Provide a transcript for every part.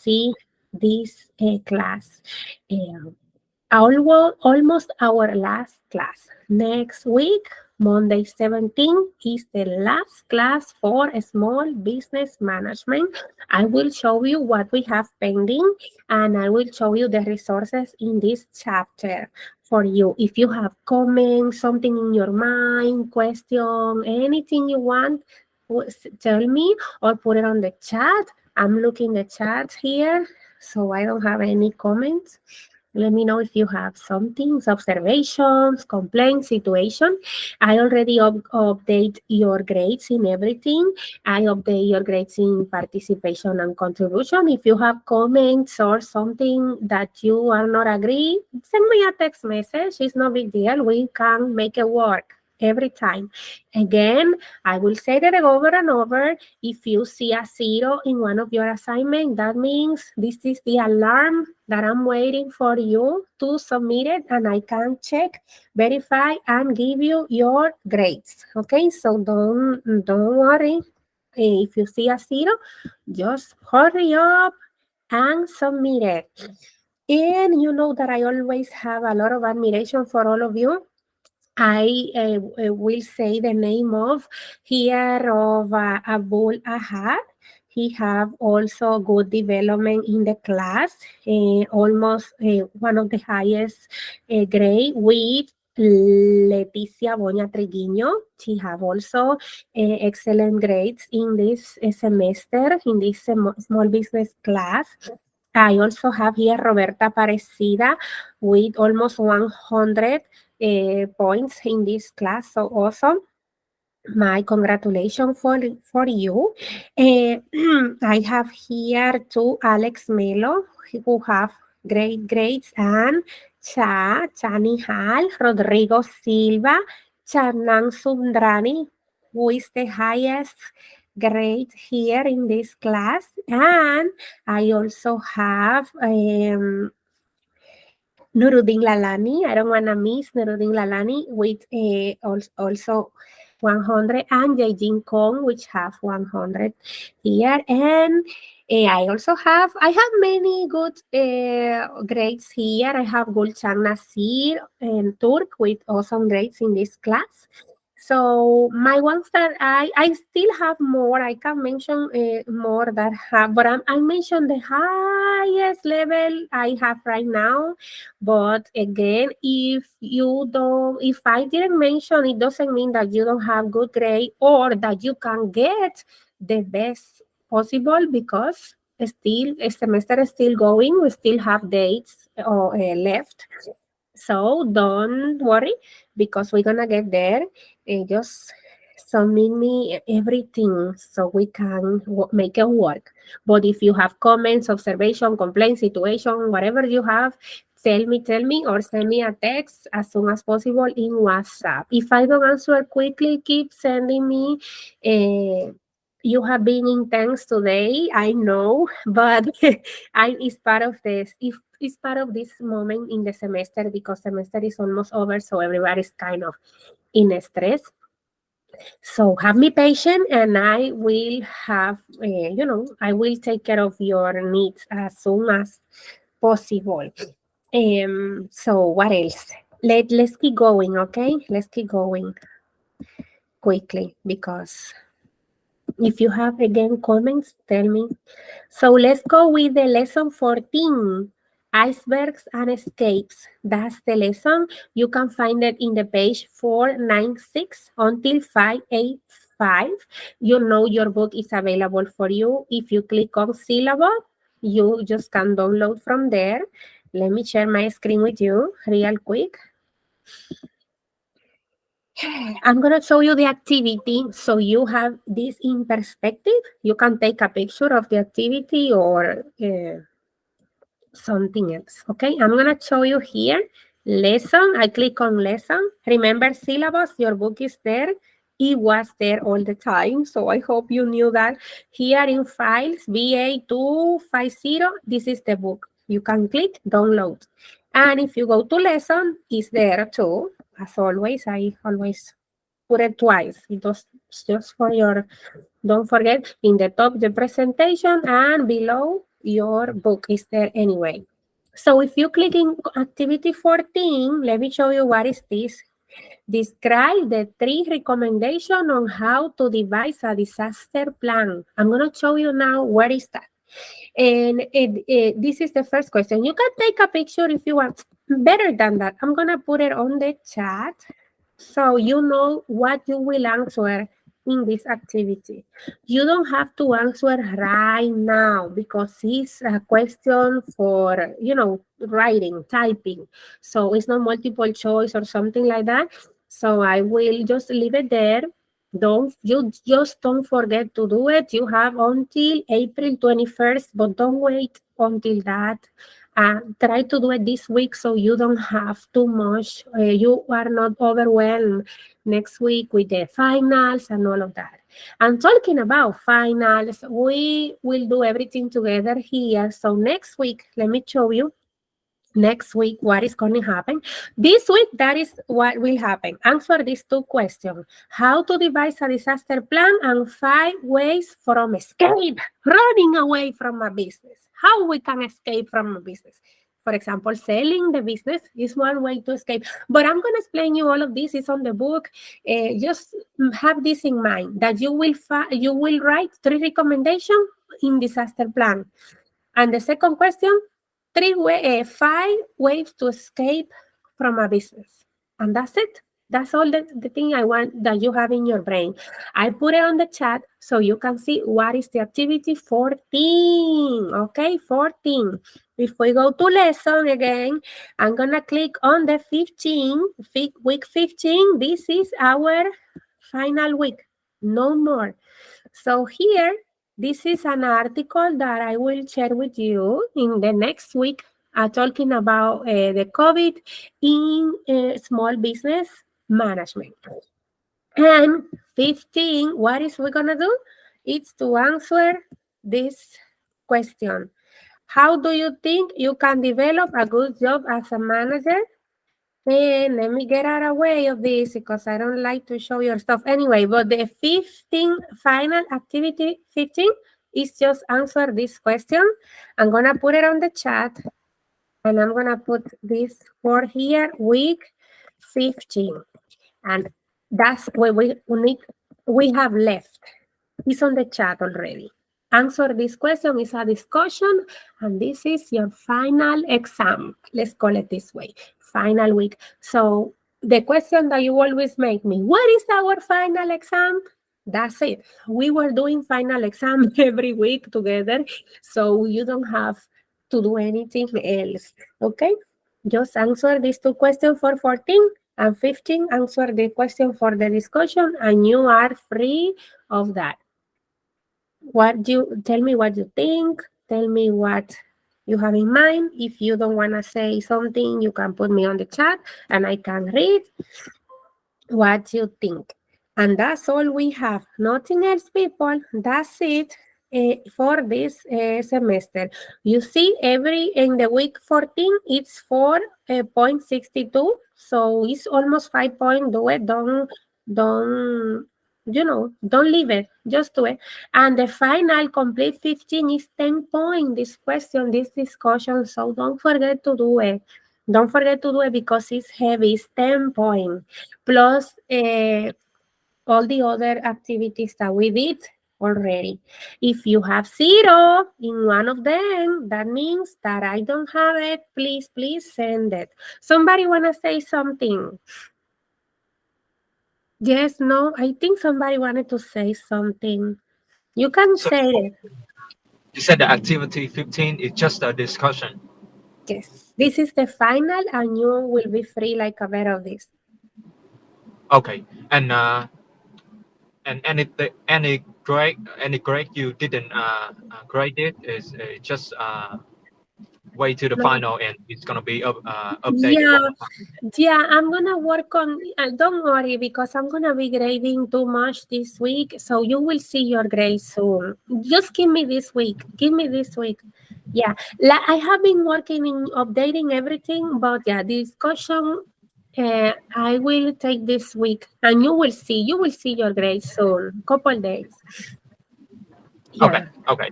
see this class. Almost our last class. Next week, Monday 17, is the last class for small business management. I will show you what we have pending, and I will show you the resources in this chapter for you. If you have comments, something in your mind, question, anything you want, tell me or put it on the chat. I'm looking the chat here, so I don't have any comments. Let me know if you have something, observations, complaints, situation. I already update your grades in everything. I update your grades in participation and contribution. If you have comments or something that you are not agree, send me a text message. It's no big deal. We can make it work every time. Again, I will say that over and over. If you see a 0 in one of your assignments, that means this is the alarm that I'm waiting for you to submit it, and I can check, verify, and give you your grades. Okay, so don't worry. If you see a 0, just hurry up and submit it. And you know that I always have a lot of admiration for all of you. I will say the name of here of Abul Ahad. He have also good development in the class, almost one of the highest grade with Leticia Boña Triguiño. She have also excellent grades in this semester, in this small business class. I also have here Roberta Parecida with almost 100 points in this class. So awesome. My congratulations for you. I have here too Alex Melo, who have great grades, and Chani Hal, Rodrigo Silva, Chanang Sundrani, who is the highest grade here in this class. And I also have Nuruddin Lalani. I don't want to miss Nuruddin Lalani with also 100, and Jaijin Kong, which have 100 here. And I have many good grades here. I have Gulchang Nasir and Turk with awesome grades in this class. So my ones that I still have more. I can mention more that have, but I mentioned the highest level I have right now. But again, if I didn't mention, it doesn't mean that you don't have good grade or that you can get the best possible, because still a semester is still going. We still have dates left. So don't worry, because we're gonna get there. Just submit me everything so we can make it work. But if you have comments, observation, complaint, situation, whatever you have, tell me, or send me a text as soon as possible in WhatsApp. If I don't answer quickly, keep sending me. You have been intense today, I know, but it's part of this. If it's part of this moment in the semester, because semester is almost over, so everybody's kind of in stress. So have me patient, and I will have, I will take care of your needs as soon as possible. So what else? Let's keep going, okay? Let's keep going quickly, because if you have again comments, tell me. So let's go with the lesson 14. Icebergs and escapes. That's the lesson. You can find it in the page 496 until 585. You know your book is available for you. If you click on Syllabus, you just can download from there. Let me share my screen with you real quick. I'm going to show you the activity so you have this in perspective. You can take a picture of the activity or something else. Okay, I'm going to show you here. Lesson. I click on lesson. Remember Syllabus, your book is there. It was there all the time, so I hope you knew that. Here in files, BA250, this is the book. You can click download. And if you go to lesson, it's there too. As always, I always put it twice. It was just for your, don't forget, in the top, the presentation, and below, your book is there anyway. So if you click in activity 14, let me show you what is this. Describe the 3 recommendations on how to devise a disaster plan. I'm going to show you now where is that. And this is the first question. You can take a picture if you want. Better than that, I'm going to put it on the chat so you know what you will answer in this activity. You don't have to answer right now because it's a question for, writing, typing. So it's not multiple choice or something like that. So I will just leave it there. Don't forget to do it. You have until April 21st, but don't wait until that. Try to do it this week so you don't have too much. You are not overwhelmed next week with the finals and all of that. And talking about finals, we will do everything together here. So next week, let me show you next week what is going to happen. This week, that is what will happen. Answer these 2 questions. How to devise a disaster plan and 5 ways from escape, running away from a business. How we can escape from a business. For example, selling the business is one way to escape. But I'm going to explain you all of this. It's on the book. Just have this in mind that you will write 3 recommendations in disaster plan. And the second question, 5 ways to escape from a business. And that's it. That's all the thing I want that you have in your brain. I put it on the chat so you can see what is the activity 14. Okay, 14. If we go to lesson again, I'm going to click on the week 15. This is our final week. No more. So here, this is an article that I will share with you in the next week, talking about the COVID in small business management. And 15, what is we going to do? It's to answer this question. How do you think you can develop a good job as a manager? And let me get out of the way of this because I don't like to show your stuff anyway. But the 15 final activity 15 is just answer this question. I'm going to put it on the chat. And I'm going to put this for here, week 15. And that's what we have left. It's on the chat already. Answer this question is a discussion, and this is your final exam. Let's call it this way, final week. So the question that you always make me, what is our final exam? That's it. We were doing final exam every week together, so you don't have to do anything else, okay? Just answer these 2 questions for 14 and 15. Answer the question for the discussion, and you are free of that. Tell me what you think, tell me what you have in mind. If you don't want to say something, you can put me on the chat and I can read what you think. And that's all we have. Nothing else, people. That's it for this semester. You see, in the week 14, it's 4.62. So it's almost 5 points. Do it. Don't leave it. Just do it. And the final complete 15 is 10 points. This question, this discussion. So don't forget to do it. Don't forget to do it because it's heavy. It's 10 points. Plus all the other activities that we did already. If you have 0 in one of them, that means that I don't have it. Please send it. Somebody want to say something? Yes, no, I think somebody wanted to say something. You can say it. You said the activity 15 is just a discussion. Yes, this is the final and you will be free like a better of this. Okay, and any grade you didn't grade it is just way to the final, and it's gonna be updated Yeah, one more time. yeah, I'm gonna work on. Don't worry because I'm gonna be grading too much this week, so you will see your grades soon. Just give me this week. Give me this week. Yeah, I have been working in updating everything, but yeah, the discussion I will take this week, and you will see. You will see your grades soon. Couple days. Okay, Yeah. okay.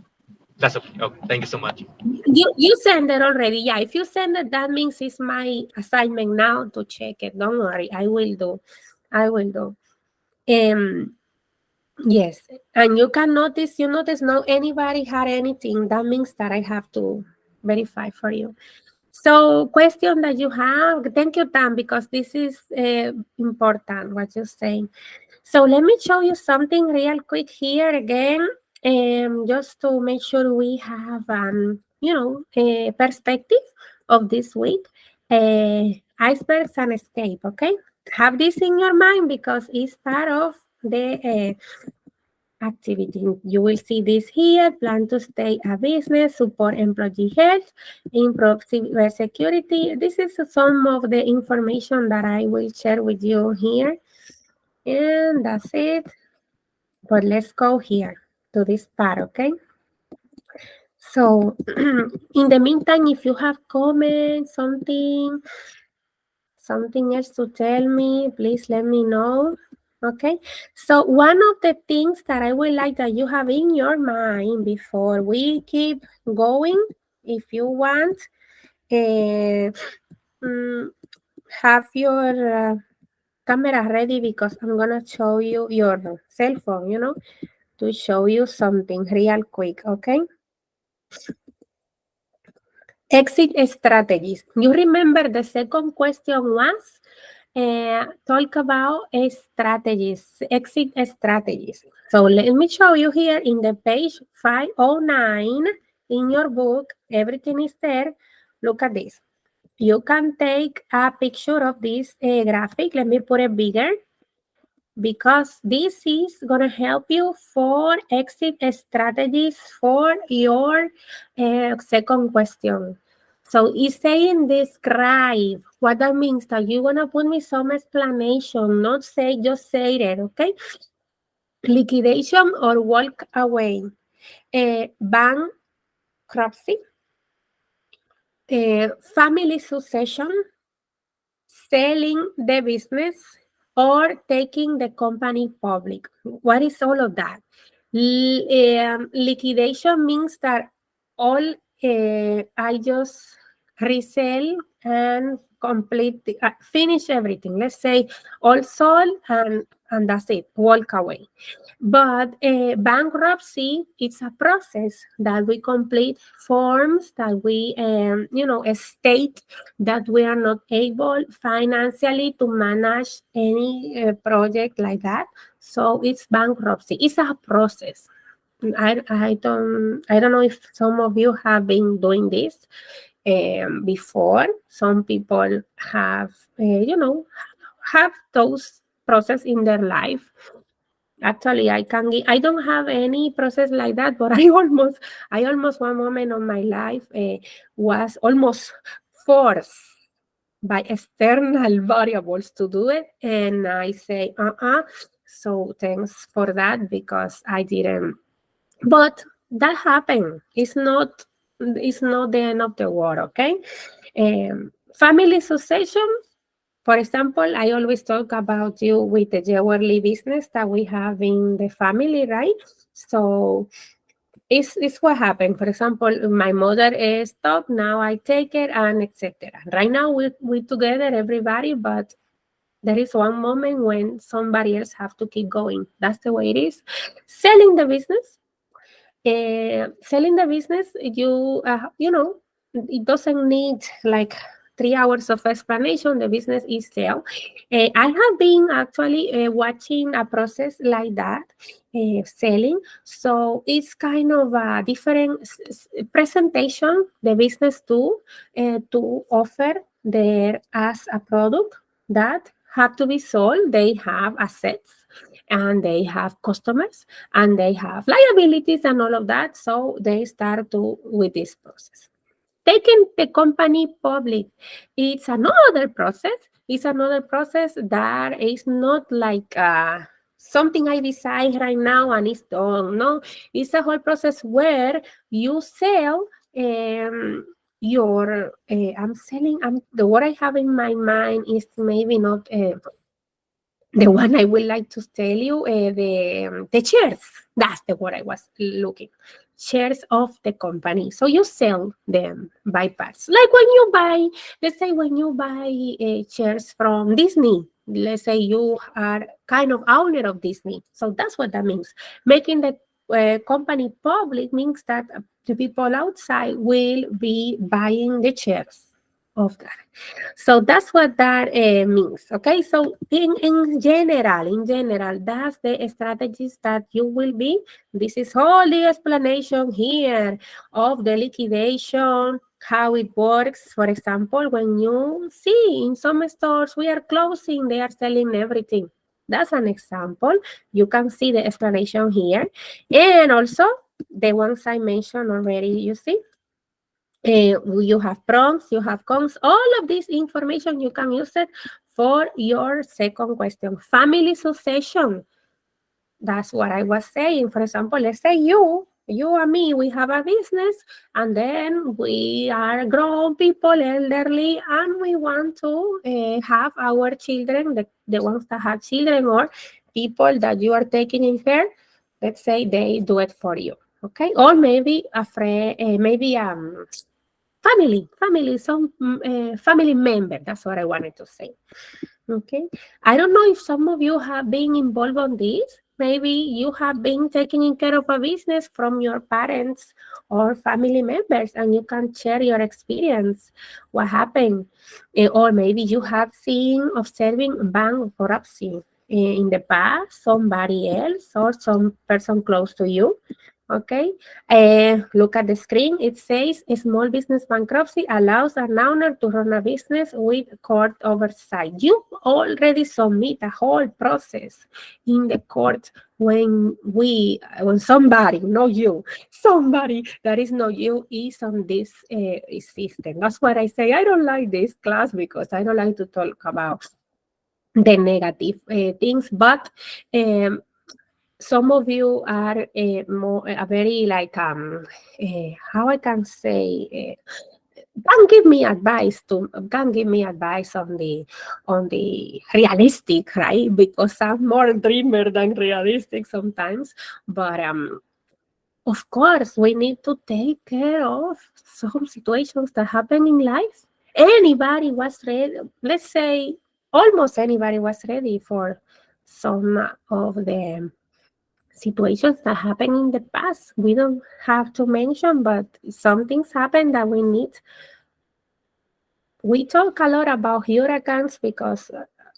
That's okay. Okay. Thank you so much. You send it already. Yeah, if you send it, that means it's my assignment now to check it. Don't worry, I will do. I will do. Um, yes, and you notice no anybody had anything. That means that I have to verify for you. So, question that you have. Thank you, Tam, because this is important what you're saying. So let me show you something real quick here again, just to make sure we have, a perspective of this week. Icebergs and escape, okay? Have this in your mind because it's part of the activity. You will see this here, plan to stay a business, support employee health, improve cybersecurity. This is some of the information that I will share with you here. And that's it. But let's go here to this part, okay? So, in the meantime, if you have comments, something else to tell me, please let me know. Okay. So, one of the things that I would like that you have in your mind before we keep going, if you want, uh, mm, have your camera ready because I'm gonna show you your cell phone, to show you something real quick, okay? Exit strategies. You remember the second question was talk about strategies, exit strategies. So let me show you here in the page 509 in your book. Everything is there. Look at this. You can take a picture of this graphic. Let me put it bigger, because this is going to help you for exit strategies for your second question. So it's saying describe. What that means that you're going to put me some explanation, not say, just say it, okay? Liquidation or walk away. Bankruptcy. Family succession, selling the business, or taking the company public. What is all of that? Liquidation means that all I just resell and complete, finish everything. Let's say all sold and that's it, walk away. But bankruptcy, it's a process that we complete, forms that we, state that we are not able financially to manage any project like that. So it's bankruptcy. It's a process. I don't know if some of you have been doing this before. Some people have, have those process in their life. Actually, I don't have any process like that, but I almost one moment of my life was almost forced by external variables to do it, and I say, So thanks for that because I didn't. But that happened. It's not the end of the world, okay? Family succession. For example, I always talk about you with the jewelry business that we have in the family, right? So it's what happened. For example, my mother stopped, now I take it, and etc. Right now we together, everybody, but there is one moment when somebody else have to keep going. That's the way it is. Selling the business. Selling the business, it doesn't need like 3 hours of explanation. The business is sale. I have been actually watching a process like that, selling. So it's kind of a different presentation the business do to offer there as a product that have to be sold. They have assets and they have customers and they have liabilities and all of that. So they start with this process. Taking the company public, it's another process. It's another process that is not like something I decide right now and it's done. No, it's a whole process where you sell your. I'm selling. The what I have in my mind is maybe not. The one I would like to tell you, the chairs. That's the word I was looking. shares of the company. So you sell them by parts. Like when you buy, let's say when you buy shares from Disney, let's say you are kind of owner of Disney. So that's what that means. Making the company public means that the people outside will be buying the shares of that. So that's what that means. Okay, so in general, that's the strategies that you will be. This is all the explanation here of the liquidation, how it works. For example, when you see in some stores we are closing, they are selling everything. That's an example. You can see the explanation here, and also the ones I mentioned already. You see, you have pros, you have cons. All of this information you can use it for your second question. Family succession. That's what I was saying. For example, let's say you and me, we have a business, and then we are grown people, elderly, and we want to have our children, the ones that have children or people that you are taking in care, let's say they do it for you. Okay, or maybe a friend, maybe some family member. That's what I wanted to say. Okay. I don't know if some of you have been involved on this. Maybe you have been taking care of a business from your parents or family members, and you can share your experience. What happened? Or maybe you have seen observing bank corruption in the past, somebody else or some person close to you. Okay, look at the screen. It says small business bankruptcy allows an owner to run a business with court oversight. You already submit a whole process in the court when somebody, not you, somebody that is not you is on this system. That's what I say. I don't like this class because I don't like to talk about the negative things, but um, some of you are more very like how I can say can give me advice on the realistic, right? Because I'm more dreamer than realistic sometimes, but of course we need to take care of some situations that happen in life. Anybody was ready, let's say almost anybody was ready for some of the situations that happen in the past. We don't have to mention, but some things happen that we need. We talk a lot about hurricanes because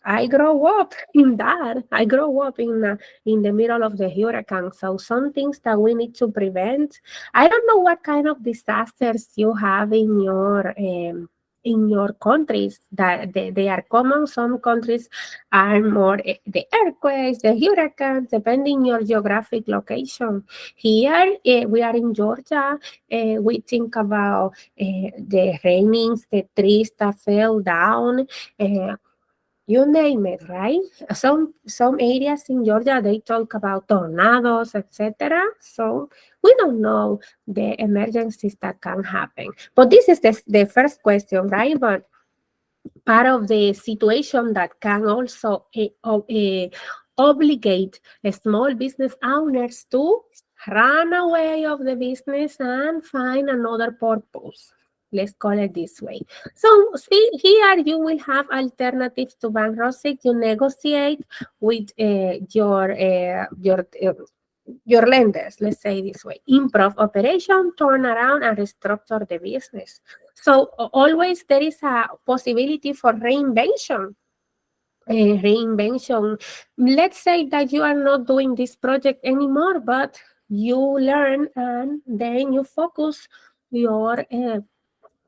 I grow up in that. I grow up in the middle of the hurricane. So some things that we need to prevent. I don't know what kind of disasters you have in your countries that they are common. Some countries are more the earthquakes, the hurricanes, depending your geographic location. Here we are in Georgia. We think about the rainings, the trees that fell down, uh, you name it, right? Some areas in Georgia they talk about tornadoes, etc. So we don't know the emergencies that can happen. But this is the first question, right? But part of the situation that can also obligate small business owners to run away of the business and find another purpose. Let's call it this way. So see here you will have alternatives to bankruptcy. You negotiate with your lenders, let's say this way, improve operation, turn around and restructure the business. So always there is a possibility for reinvention. Reinvention. Let's say that you are not doing this project anymore, but you learn and then you focus your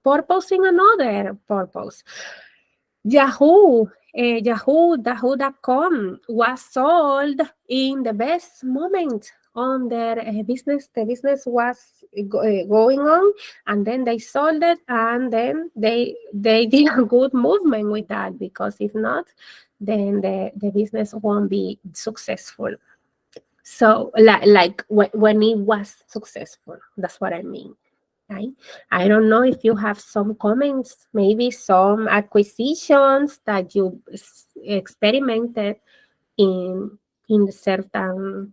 purpose in another purpose. Yahoo.com was sold in the best moment on their business. The business was going on, and then they sold it, and then they did a good movement with that, because if not, then the business won't be successful. So like when it was successful, that's what I mean. Right? I don't know if you have some comments, maybe some acquisitions that you experimented in certain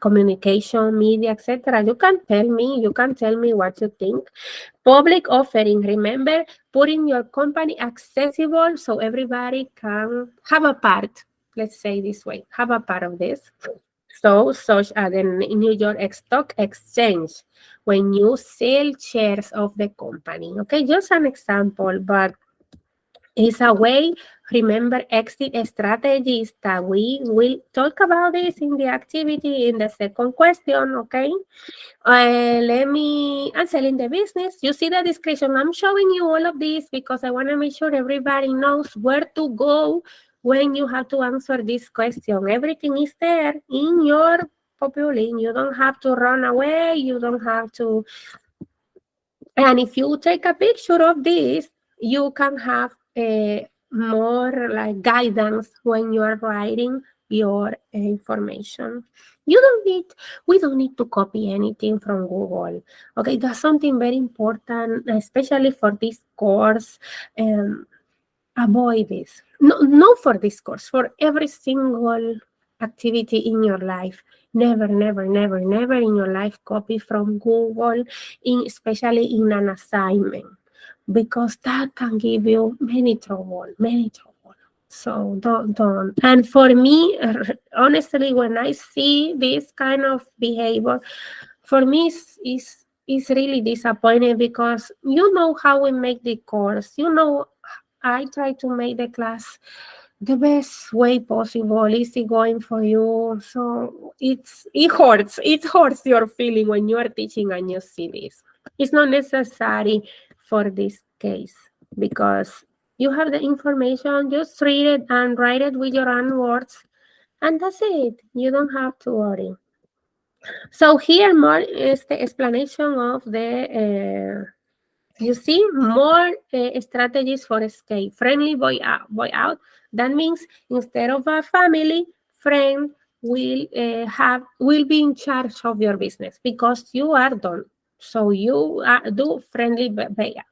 communication, media, etc. You can tell me what you think. Public offering, remember, putting your company accessible so everybody can have a part, let's say this way, have a part of this. So, such as the New York Stock Exchange, when you sell shares of the company. Okay, just an example, but it's a way. Remember exit strategies that we will talk about this in the activity in the second question. Okay, let me, I'm selling the business. You see the description. I'm showing you all of this because I want to make sure everybody knows where to go when you have to answer this question. Everything is there in your populating. You don't have to run away. You don't have to. And if you take a picture of this, you can have a more like guidance when you are writing your information. You don't need, we don't need to copy anything from Google. Okay, that's something very important, especially for this course. Um, Avoid this. No, not for this course, for every single activity in your life. Never, never, never, never in your life copy from Google, especially in an assignment, because that can give you many trouble, many trouble. So don't. And for me, honestly, when I see this kind of behavior, for me is really disappointing because you know how we make the course. You know, I try to make the class the best way possible, easy going for you. So it hurts your feeling when you are teaching and you see this. It's not necessary for this case because you have the information, just read it and write it with your own words, and that's it. You don't have to worry. So here more is the explanation of the you see, more strategies for escape. Friendly boy out. That means instead of a family, friend will be in charge of your business because you are done. So you do friendly boy out.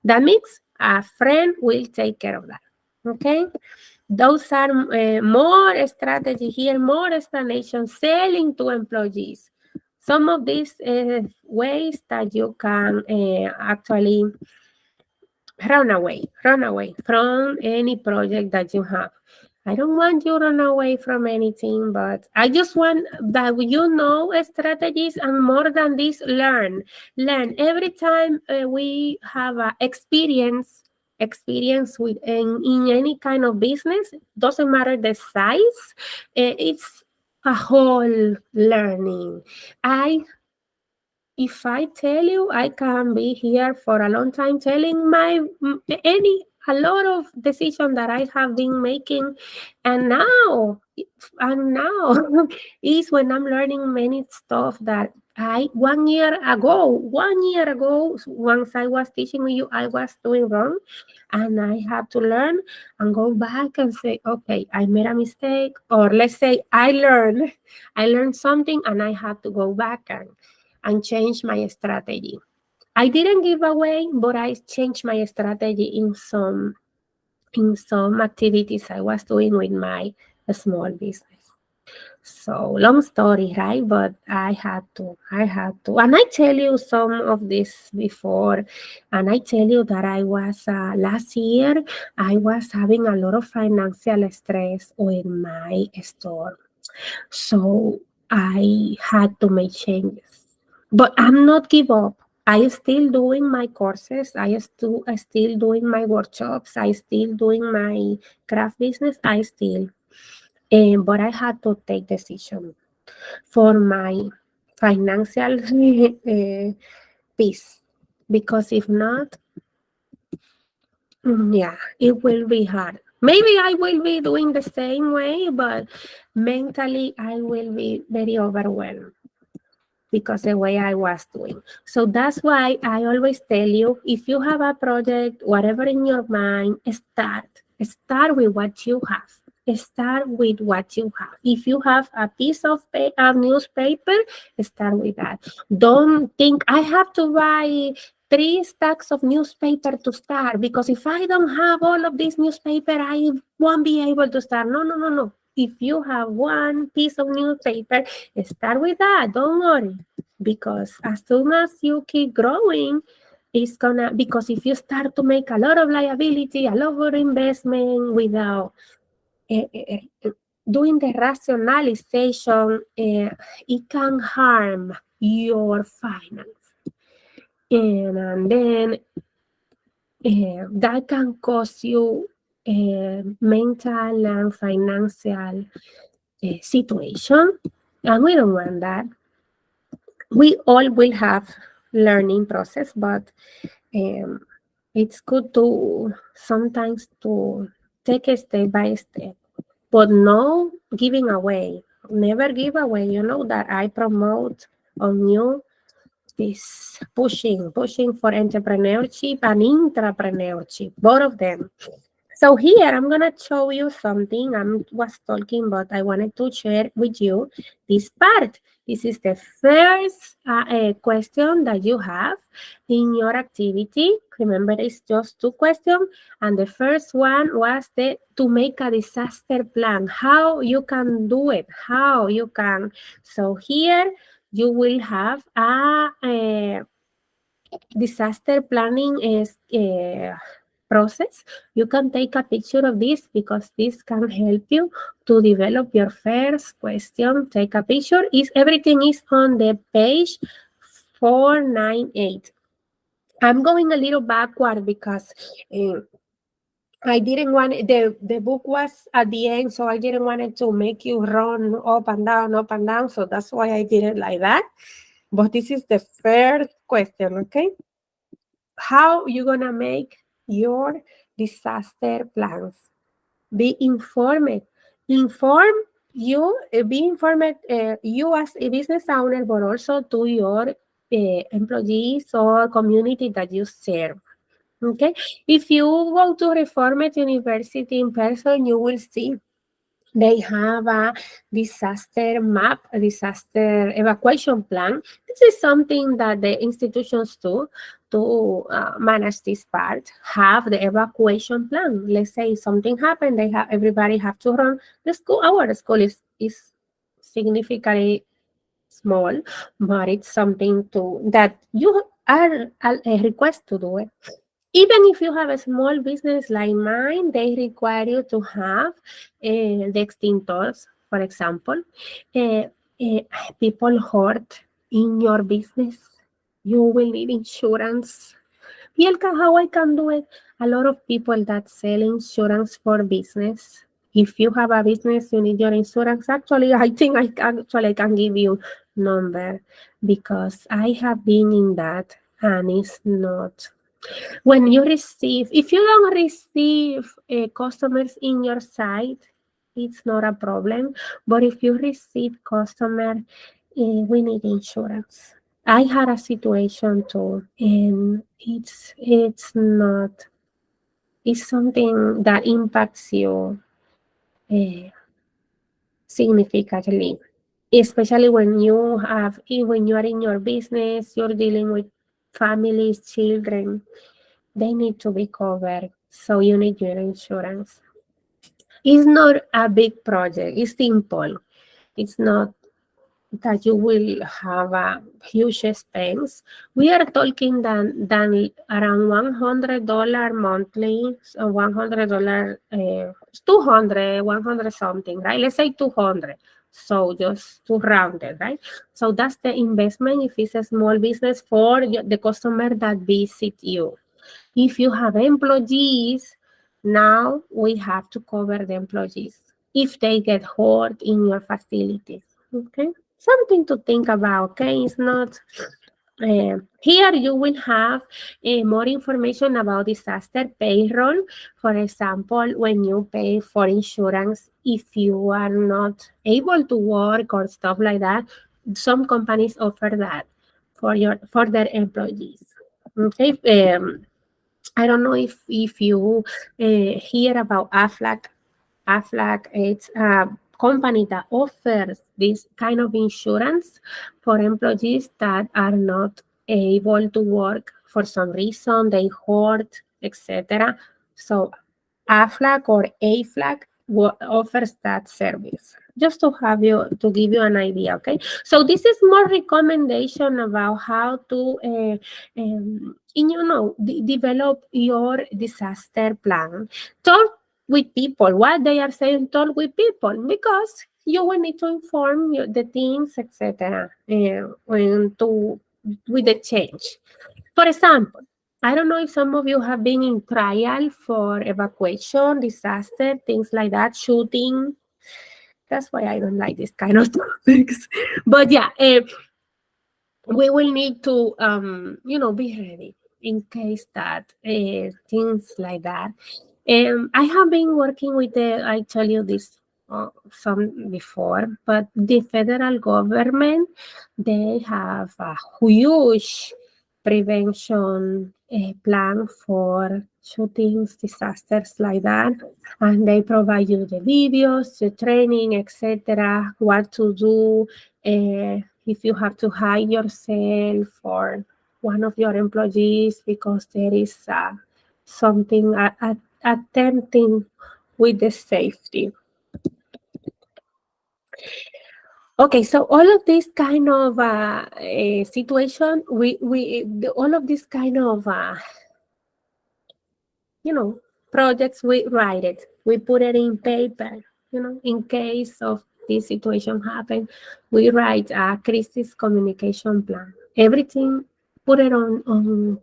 That means a friend will take care of that. Okay. Those are more strategy here, more explanation, selling to employees. Some of these ways that you can actually run away from any project that you have. I don't want you to run away from anything, but I just want that you know strategies and more than this, learn. Every time we have experience with in any kind of business, doesn't matter the size, it's a whole learning. I If I tell you, I can be here for a long time telling any a lot of decisions that I have been making, and now is when I'm learning many stuff that I 1 year ago, once I was teaching you, I was doing wrong, and I have to learn and go back and say, okay, I made a mistake, or let's say I learned something, and I have to go back and change my strategy. I didn't give away, but I changed my strategy in some activities I was doing with my small business. So long story, right? But I had to. And I tell you some of this before, and I tell you that I was, last year, I was having a lot of financial stress with my store. So I had to make changes. But I'm not give up. I still doing my courses. I still doing my workshops. I still doing my craft business. I still. But I had to take decision for my financial peace, because if not, yeah, it will be hard. Maybe I will be doing the same way, but mentally I will be very overwhelmed because the way I was doing. So that's why I always tell you, if you have a project, whatever in your mind, start with what you have. Start with what you have. If you have a piece of newspaper, start with that. Don't think I have to buy 3 stacks of newspaper to start, because if I don't have all of this newspaper, I won't be able to start. No, no, no, no. If you have one piece of newspaper, start with that. Don't worry. Because as soon as you keep growing, it's gonna, because if you start to make a lot of liability, a lot of investment without doing the rationalization, it can harm your finance. And then that can cause you mental and financial situation, and we don't want that. We all will have learning process, but um, it's good to sometimes to take a step by step, but no giving away. Never give away. You know that I promote on you this pushing for entrepreneurship and intrapreneurship, both of them. So here I'm gonna show you something. I was talking, but I wanted to share with you this part. This is the first question that you have in your activity. Remember, it's just two questions, and the first one was the to make a disaster plan. How you can do it? How you can? So here you will have a disaster planning is a process. You can take a picture of this because this can help you to develop your first question. Take a picture. Is everything is on the page 498. I'm going a little backward because I didn't want the book was at the end, so I didn't want it to make you run up and down. So that's why I did it like that. But this is the first question, okay? How you gonna make your disaster plans? Be informed. Inform you, be informed, you as a business owner, but also to your employees or community that you serve. Okay, if you go to Reformed University in person, you will see they have a disaster map, a disaster evacuation plan. This is something that the institutions do to manage this part. Have the evacuation plan. Let's say something happened, they have everybody have to run. The school, our school is significantly small, but it's something to that you are a request to do it. Even if you have a small business like mine, they require you to have the extinctors, for example. Uh, uh, People hurt in your business. You will need insurance. Bielka, how I can do it? A lot of people that sell insurance for business. If you have a business, you need your insurance. Actually, I think I can give you number because I have been in that and it's not when you receive, if you don't receive customers in your site, it's not a problem. But if you receive customer, we need insurance. I had a situation too, and it's not. It's something that impacts you uh, significantly, especially when you are in your business, you're dealing with families, children. They need to be covered. So you need your insurance. It's not a big project. It's simple. It's not that you will have a huge expense. We are talking than around $100 monthly, so $100, 200, 100 something, right? Let's say 200. So just to round it, right? So that's the investment if it's a small business for the customer that visit you. If you have employees, now we have to cover the employees if they get hurt in your facilities. Okay, something to think about. Okay, it's not. Here you will have more information about disaster payroll. For example, when you pay for insurance, if you are not able to work or stuff like that, some companies offer that for their employees. Okay, I don't know if you hear about AFLAC. AFLAC, it's a company that offers this kind of insurance for employees that are not able to work for some reason, they hurt, etc. So AFLAC or AFLAC offers that service. Just to have you to give you an idea, okay? So this is more recommendation about how to, develop your disaster plan. Talk with people. What they are saying, talk with people because you will need to inform the teams, etc. When to with the change. For example, I don't know if some of you have been in trial for evacuation, disaster, things like that, shooting. That's why I don't like this kind of topics. But yeah, we will need to, be ready in case that things like that. I have been working with I tell you this some before, but the federal government, they have a huge prevention plan for shootings, disasters like that. And they provide you the videos, the training, etc., what to do, if you have to hide yourself or one of your employees because there is something attempting with the safety. Okay, so all of this kind of situation, all of this kind of projects, we write it, we put it in paper, in case of this situation happen, we write a crisis communication plan. Everything, put it on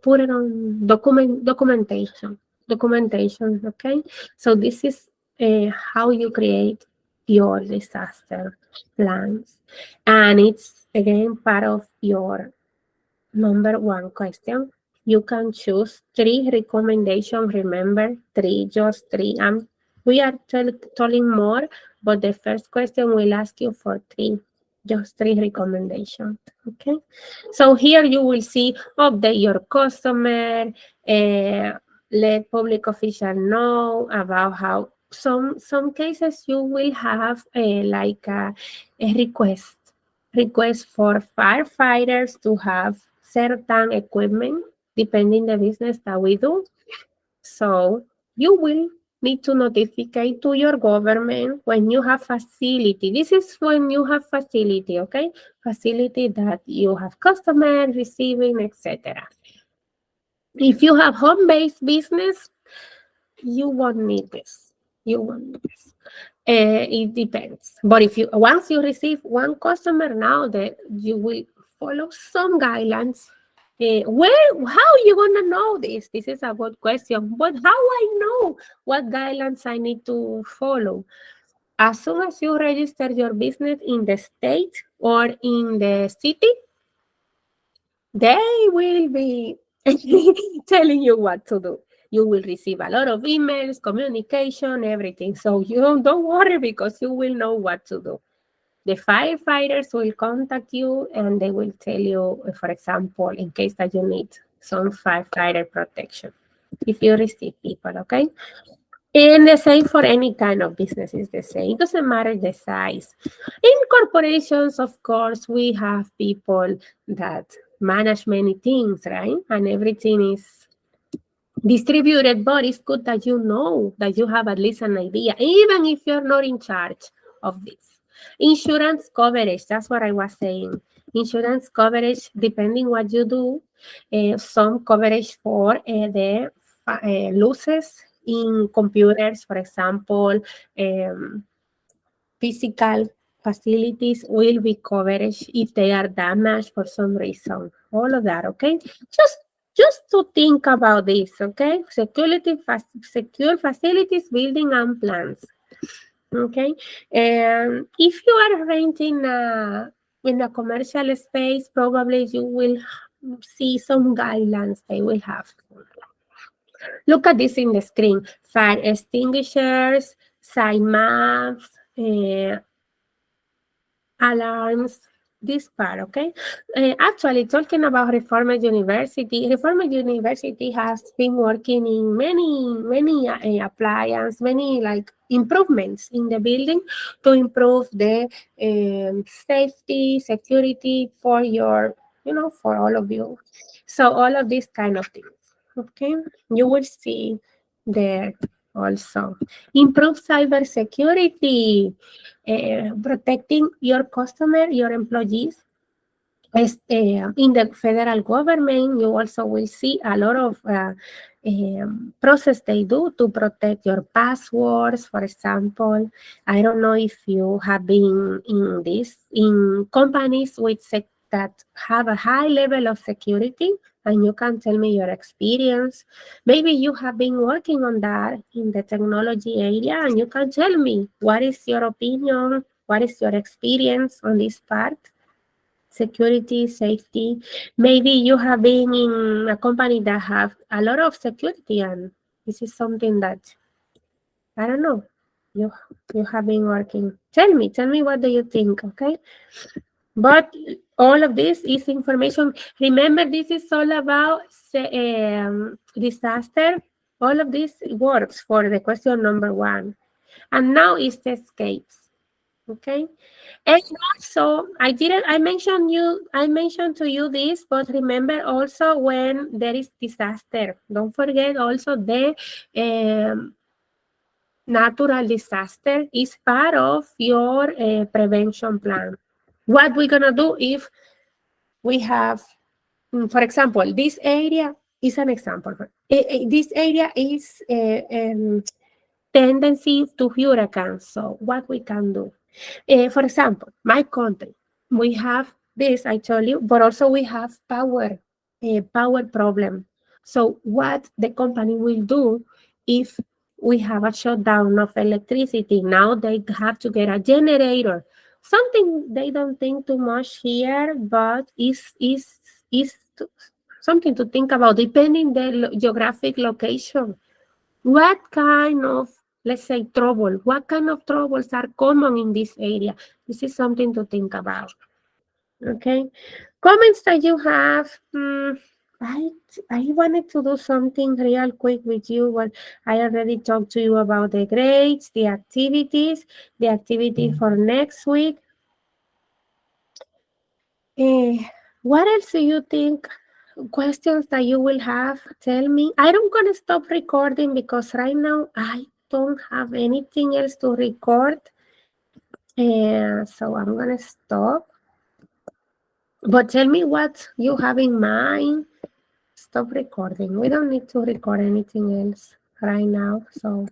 documentation, okay? So this is how you create your disaster plans. And it's again part of your number one question. You can choose three recommendations. Remember, three, just three. We are telling more, but the first question will ask you for three, just three recommendations. Okay. So here you will see update your customer, let public official know about how some cases you will have a request for firefighters to have certain equipment depending the business that we do. So you will need to notify to your government when you have facility. This is when you have facility, okay? Facility that you have customers receiving, etc. If you have home-based business, you won't need this. You won't need this. It depends. But if you once you receive one customer, now that you will follow some guidelines. How are you gonna know this? This is a good question. But how I know what guidelines I need to follow? As soon as you register your business in the state or in the city, they will be telling you what to do. You will receive a lot of emails, communication, everything. So you don't worry because you will know what to do. The firefighters will contact you and they will tell you, for example, in case that you need some firefighter protection if you receive people, okay? And the same for any kind of business is the same. It doesn't matter the size. In corporations, of course, we have people that manage many things, right? And everything is distributed, but it's good that you know, that you have at least an idea, even if you're not in charge of this. Insurance coverage, that's what I was saying. Insurance coverage, depending what you do, some coverage for the losses in computers, for example, physical facilities will be coverage if they are damaged for some reason. All of that, okay? Just to think about this, okay? Secure facilities, building and plans, okay? And if you are renting in a commercial space, probably you will see some guidelines they will have. Look at this in the screen. Fire extinguishers, side maps, alarms, this part, okay? Actually, talking about Reformed University has been working in many appliance, many like improvements in the building to improve the safety, security for your, for all of you. So all of these kind of things, okay? You will see there also. Improve cybersecurity, protecting your customer, your employees. In the federal government, you also will see a lot of process they do to protect your passwords. For example, I don't know if you have been in companies that have a high level of security, and you can tell me your experience. Maybe you have been working on that in the technology area, and you can tell me what is your opinion, what is your experience on this part. Security, safety. Maybe you have been in a company that have a lot of security, and this is something that I don't know. You you have been working. Tell me what do you think, okay? But all of this is information. Remember, this is all about disaster. All of this works for the question number one. And now is the escapes. Okay. And also, I mentioned to you this, but remember also when there is disaster, don't forget also the um, natural disaster is part of your prevention plan. What we're gonna do if we have, for example, this area is an example. This area is tendency to hurricanes. So what we can do? For example, my country, we have this, I told you, but also we have power problem. So what the company will do if we have a shutdown of electricity? Now they have to get a generator. Something they don't think too much here, but is something to think about depending the geographic location. What kind of, let's say, what kind of troubles are common in this area? This is something to think about. Okay. Comments that you have. I I wanted to do something real quick with you. Well, I already talked to you about the grades, the activity for next week. Eh, what else do you think? Questions that you will have? Tell me. I don't gonna stop recording because right now I don't have anything else to record. So I'm gonna stop. But tell me what you have in mind. Stop recording. We don't need to record anything else right now. So